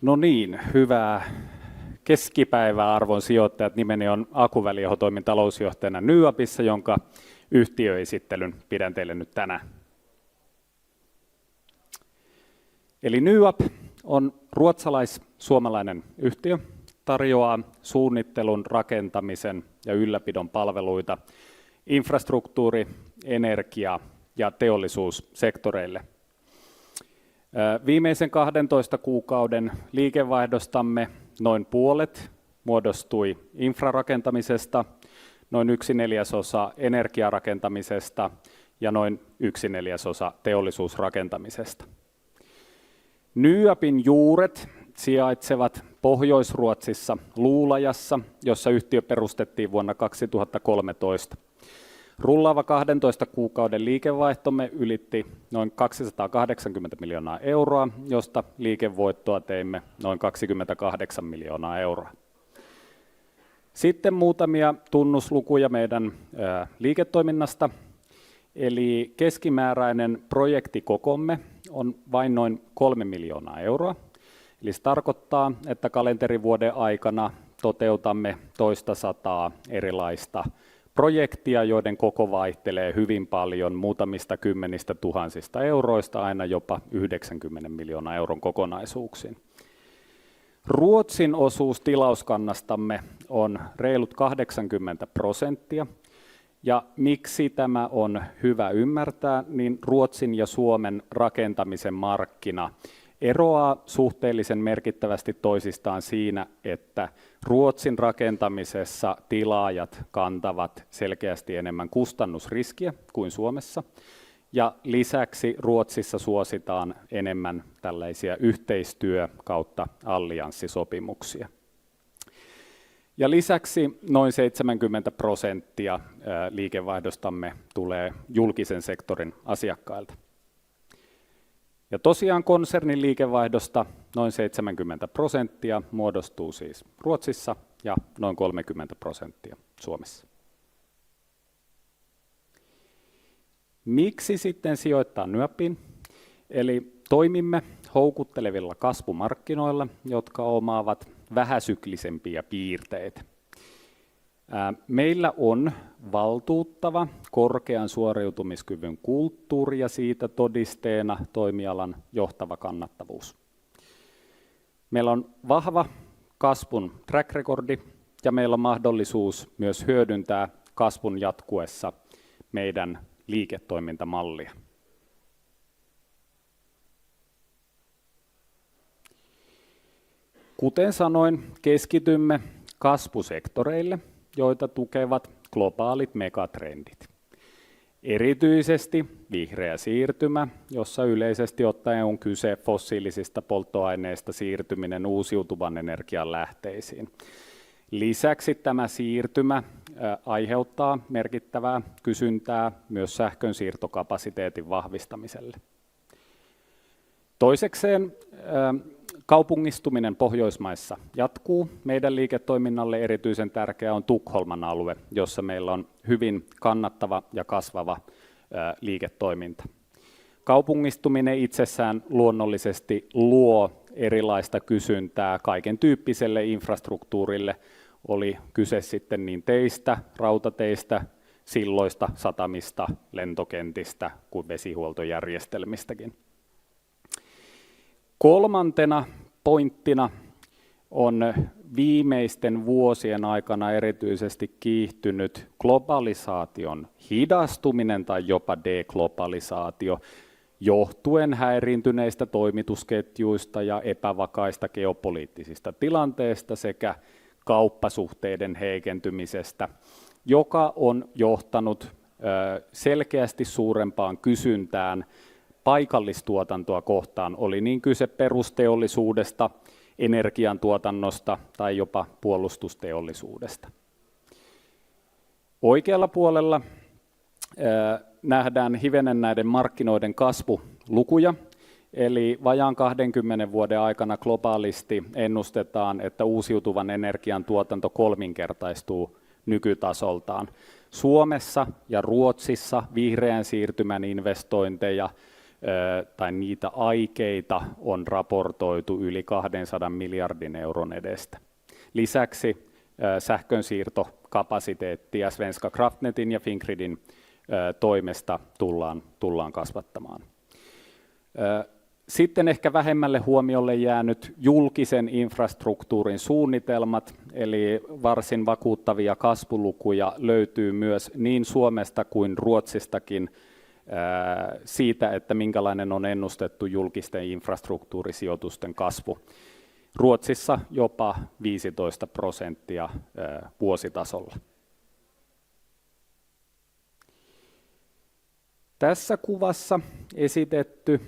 No niin, hyvää keskipäivää arvon sijoittajat. Nimeni on Aku Väli, johon toimin talousjohtajana NYABissa, jonka yhtiöesittelyn pidän teille nyt tänään. Eli NYAB on ruotsalais-suomalainen yhtiö, tarjoaa suunnittelun, rakentamisen ja ylläpidon palveluita infrastruktuuri-, energia- ja teollisuussektoreille. Viimeisen 12 kuukauden liikevaihdostamme noin puolet muodostui infrarakentamisesta, noin 1/4 energiarakentamisesta ja noin 1/4 teollisuusrakentamisesta. NYABin juuret sijaitsevat Pohjois-Ruotsissa Luulajassa, jossa yhtiö perustettiin vuonna 2013. Rullaava 12 kuukauden liikevaihtomme ylitti noin 280 miljoonaa euroa, josta liikevoittoa teimme noin 28 miljoonaa euroa. Sitten muutamia tunnuslukuja meidän liiketoiminnasta. Eli keskimääräinen projektikokomme on vain noin 3 miljoonaa euroa. Eli se tarkoittaa, että kalenterivuoden aikana toteutamme toista sataa erilaista projektia, joiden koko vaihtelee hyvin paljon muutamista kymmenistä tuhansista euroista aina jopa 90 miljoonaa euron kokonaisuuksiin. Ruotsin osuus tilauskannastamme on reilut 80%. Ja miksi tämä on hyvä ymmärtää, niin Ruotsin ja Suomen rakentamisen markkina eroaa suhteellisen merkittävästi toisistaan siinä, että Ruotsin rakentamisessa tilaajat kantavat selkeästi enemmän kustannusriskiä kuin Suomessa. Ja lisäksi Ruotsissa suositaan enemmän tällaisia yhteistyö- kautta allianssisopimuksia. Ja lisäksi noin 70% liikevaihdostamme tulee julkisen sektorin asiakkailta. Ja tosiaan konsernin liikevaihdosta noin 70% muodostuu siis Ruotsissa ja noin 30% Suomessa. Miksi sitten sijoittaa NYABiin? Eli toimimme houkuttelevilla kasvumarkkinoilla, jotka omaavat vähäsyklisempiä piirteitä. Meillä on valtuuttava korkean suoriutumiskyvyn kulttuuri ja siitä todisteena toimialan johtava kannattavuus. Meillä on vahva kasvun track recordi ja meillä on mahdollisuus myös hyödyntää kasvun jatkuessa meidän liiketoimintamallia. Kuten sanoin, keskitymme kasvusektoreille, joita tukevat globaalit megatrendit. Erityisesti vihreä siirtymä, jossa yleisesti ottaen on kyse fossiilisista polttoaineista siirtyminen uusiutuvan energian lähteisiin. Lisäksi tämä siirtymä aiheuttaa merkittävää kysyntää myös sähkönsiirtokapasiteetin vahvistamiselle. Toisekseen kaupungistuminen Pohjoismaissa jatkuu. Meidän liiketoiminnalle erityisen tärkeä on Tukholman alue, jossa meillä on hyvin kannattava ja kasvava liiketoiminta. Kaupungistuminen itsessään luonnollisesti luo erilaista kysyntää kaiken tyyppiselle infrastruktuurille, oli kyse sitten niin teistä, rautateistä, silloista, satamista, lentokentistä kuin vesihuoltojärjestelmistäkin. Kolmantena pointtina on viimeisten vuosien aikana erityisesti kiihtynyt globalisaation hidastuminen tai jopa deglobalisaatio johtuen häiriintyneistä toimitusketjuista ja epävakaista geopoliittisista tilanteista sekä kauppasuhteiden heikentymisestä, joka on johtanut selkeästi suurempaan kysyntään paikallistuotantoa kohtaan, oli niin kyse perusteollisuudesta, energiantuotannosta tai jopa puolustusteollisuudesta. Oikealla puolella nähdään hivenen näiden markkinoiden kasvulukuja, eli vajaan 20 vuoden aikana globaalisti ennustetaan, että uusiutuvan energian tuotanto kolminkertaistuu nykytasoltaan. Suomessa ja Ruotsissa vihreän siirtymän investointeja tai niitä aikeita on raportoitu yli 200 miljardin euron edestä. Lisäksi sähkönsiirtokapasiteettia Svenska Kraftnetin ja Fingridin toimesta tullaan kasvattamaan. Sitten ehkä vähemmälle huomiolle jäänyt julkisen infrastruktuurin suunnitelmat, eli varsin vakuuttavia kasvulukuja löytyy myös niin Suomesta kuin Ruotsistakin siitä, että minkälainen on ennustettu julkisten infrastruktuurisijoitusten kasvu. Ruotsissa jopa 15% vuositasolla. Tässä kuvassa esitetty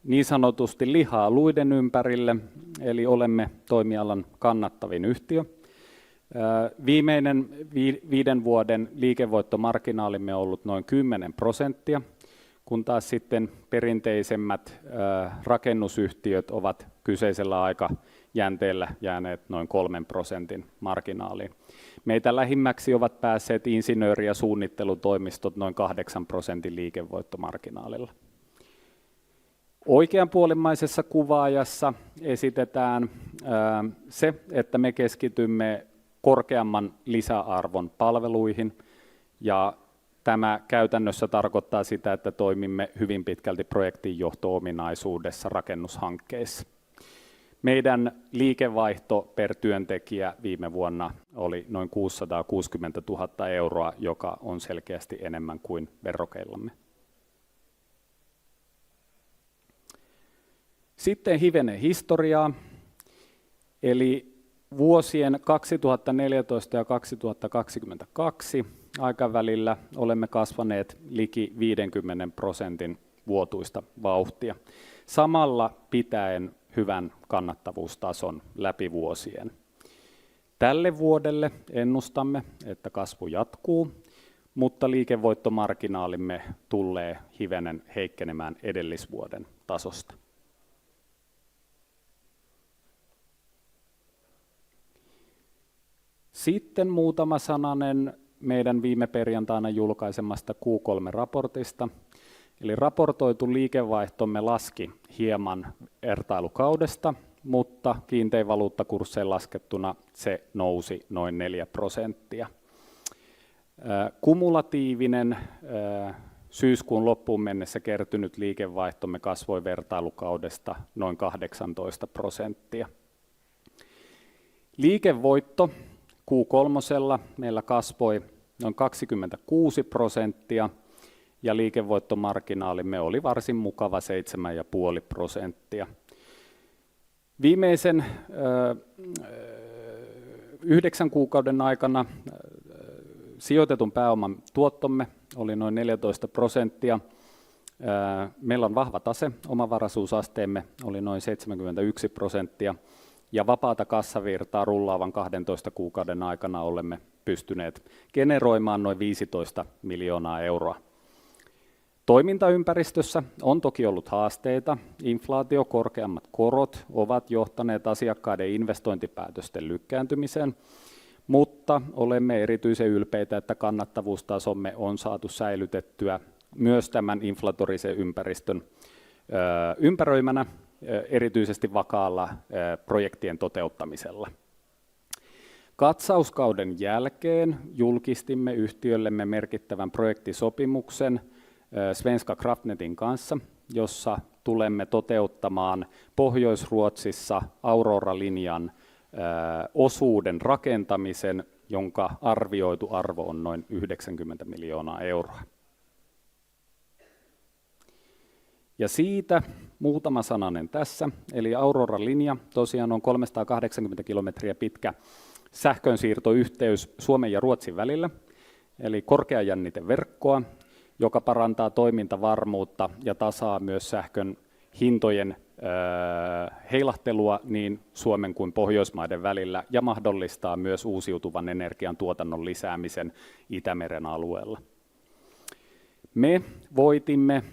niin sanotusti lihaa luiden ympärille, eli olemme toimialan kannattavin yhtiö. Viimeinen 5 vuoden liikevoittomarginaalimme on ollut noin 10%, kun taas sitten perinteisemmät rakennusyhtiöt ovat kyseisellä aikajänteellä jääneet noin 3% marginaaliin. Meitä lähimmäksi ovat päässeet insinööri- ja suunnittelutoimistot noin 8% liikevoittomarginaalilla. Oikeanpuolimmaisessa kuvaajassa esitetään se, että me keskitymme korkeamman lisäarvon palveluihin, ja tämä käytännössä tarkoittaa sitä, että toimimme hyvin pitkälti projektinjohto-ominaisuudessa rakennushankkeissa. Meidän liikevaihto per työntekijä viime vuonna oli noin 660 000 €, joka on selkeästi enemmän kuin verrokeillamme. Sitten hivenen historiaa, eli vuosien 2014 ja 2022 aikavälillä olemme kasvaneet liki 50% vuotuista vauhtia, samalla pitäen hyvän kannattavuustason läpi vuosien. Tälle vuodelle ennustamme, että kasvu jatkuu, mutta liikevoittomarginaalimme tulee hivenen heikkenemään edellisvuoden tasosta. Sitten muutama sananen meidän viime perjantaina julkaisemasta Q3-raportista. Eli raportoitu liikevaihtomme laski hieman vertailukaudesta, mutta kiintein valuuttakurssein laskettuna se nousi noin 4%. Kumulatiivinen syyskuun loppuun mennessä kertynyt liikevaihtomme kasvoi vertailukaudesta noin 18%. Liikevoitto Q3 meillä kasvoi noin 26%, ja liikevoittomarginaalimme oli varsin mukava 7,5%. Viimeisen 9 kuukauden aikana sijoitetun pääoman tuottomme oli noin 14%. Meillä on vahva tase, omavaraisuusasteemme oli noin 71%, ja vapaata kassavirtaa rullaavan 12 kuukauden aikana olemme pystyneet generoimaan noin 15 miljoonaa €. Toimintaympäristössä on toki ollut haasteita. Inflaatio, korkeammat korot ovat johtaneet asiakkaiden investointipäätösten lykkääntymiseen, mutta olemme erityisen ylpeitä, että kannattavuustasomme on saatu säilytettyä myös tämän inflatorisen ympäristön ympäröimänä, erityisesti vakaalla projektien toteuttamisella. Katsauskauden jälkeen julkistimme yhtiöllemme merkittävän projektisopimuksen Svenska Kraftnetin kanssa, jossa tulemme toteuttamaan Pohjois-Ruotsissa Aurora-linjan osuuden rakentamisen, jonka arvioitu arvo on noin 90 miljoonaa €. Ja siitä muutama sananen tässä, eli Aurora-linja tosiaan on 380 kilometriä pitkä sähkönsiirtoyhteys Suomen ja Ruotsin välillä, eli korkeajänniteverkkoa, joka parantaa toimintavarmuutta ja tasaa myös sähkön hintojen heilahtelua niin Suomen kuin Pohjoismaiden välillä ja mahdollistaa myös uusiutuvan energian tuotannon lisäämisen Itämeren alueella. Me voitimme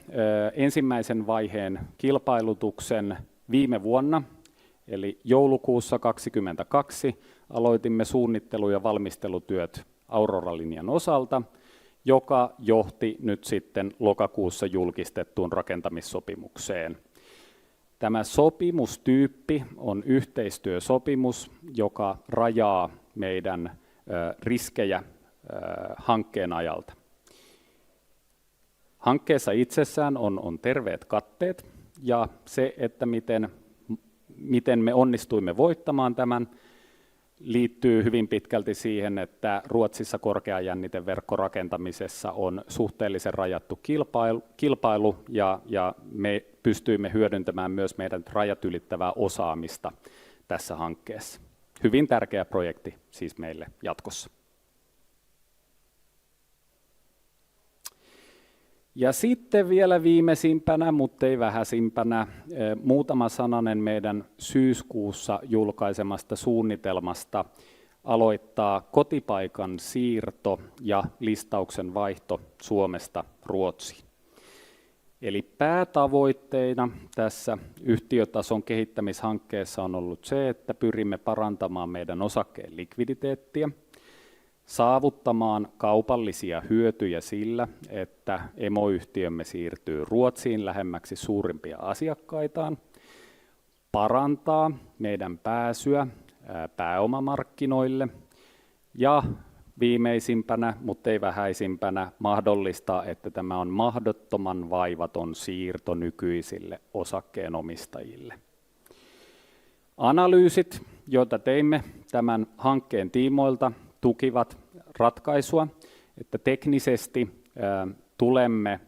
ensimmäisen vaiheen kilpailutuksen viime vuonna, eli joulukuussa 2022 aloitimme suunnittelu- ja valmistelutyöt Aurora-linjan osalta, joka johti nyt sitten lokakuussa julkistettuun rakentamissopimukseen. Tämä sopimustyyppi on yhteistyösopimus, joka rajaa meidän riskejä hankkeen ajalta. Hankkeessa itsessään on terveet katteet, ja se, että miten me onnistuimme voittamaan tämän, liittyy hyvin pitkälti siihen, että Ruotsissa korkeajänniteverkkorakentamisessa on suhteellisen rajattu kilpailu ja me pystyimme hyödyntämään myös meidän rajat ylittävää osaamista tässä hankkeessa. Hyvin tärkeä projekti siis meille jatkossa. Ja sitten vielä viimeisimpänä, mutta ei vähäisimpänä, muutama sananen meidän syyskuussa julkaisemasta suunnitelmasta aloittaa kotipaikan siirto ja listauksen vaihto Suomesta Ruotsiin. Eli päätavoitteina tässä yhtiötason kehittämishankkeessa on ollut se, että pyrimme parantamaan meidän osakkeen likviditeettiä, saavuttamaan kaupallisia hyötyjä sillä, että emoyhtiömme siirtyy Ruotsiin lähemmäksi suurimpia asiakkaitaan, parantaa meidän pääsyä pääomamarkkinoille ja viimeisimpänä, mutta ei vähäisimpänä, mahdollistaa, että tämä on mahdottoman vaivaton siirto nykyisille osakkeenomistajille. Analyysit, joita teimme tämän hankkeen tiimoilta, tukivat ratkaisua, että teknisesti tulemme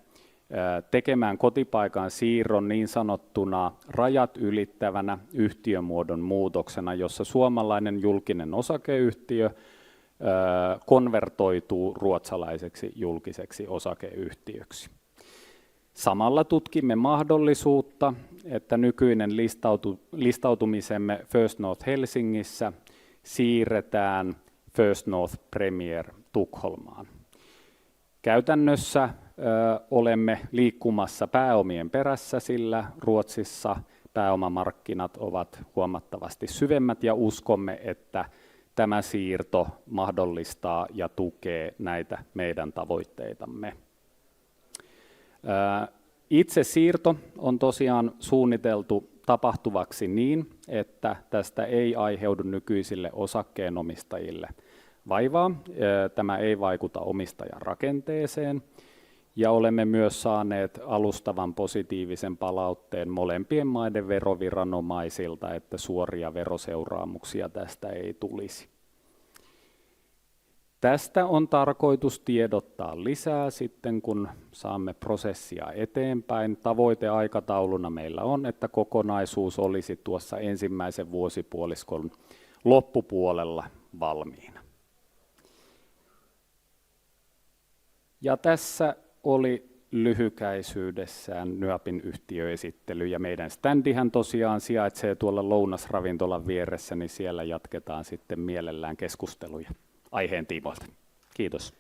tekemään kotipaikan siirron niin sanottuna rajat ylittävänä yhtiömuodon muutoksena, jossa suomalainen julkinen osakeyhtiö konvertoituu ruotsalaiseksi julkiseksi osakeyhtiöksi. Samalla tutkimme mahdollisuutta, että nykyinen listautumisemme First North Helsingissä siirretään First North Premier Tukholmaan. Käytännössä olemme liikkumassa pääomien perässä, sillä Ruotsissa pääomamarkkinat ovat huomattavasti syvemmät ja uskomme, että tämä siirto mahdollistaa ja tukee näitä meidän tavoitteitamme. Itse siirto on tosiaan suunniteltu tapahtuvaksi niin, että tästä ei aiheudu nykyisille osakkeenomistajille vaivaa. Tämä ei vaikuta omistajan rakenteeseen ja olemme myös saaneet alustavan positiivisen palautteen molempien maiden veroviranomaisilta, että suoria veroseuraamuksia tästä ei tulisi. Tästä on tarkoitus tiedottaa lisää sitten, kun saamme prosessia eteenpäin. Tavoiteaikatauluna meillä on, että kokonaisuus olisi tuossa ensimmäisen vuosipuoliskon loppupuolella valmiina. Ja tässä oli lyhykäisyydessään NYABin yhtiöesittely, ja meidän standihän tosiaan sijaitsee tuolla lounasravintolan vieressä, niin siellä jatketaan sitten mielellään keskusteluja aiheen tiimoilta. Kiitos.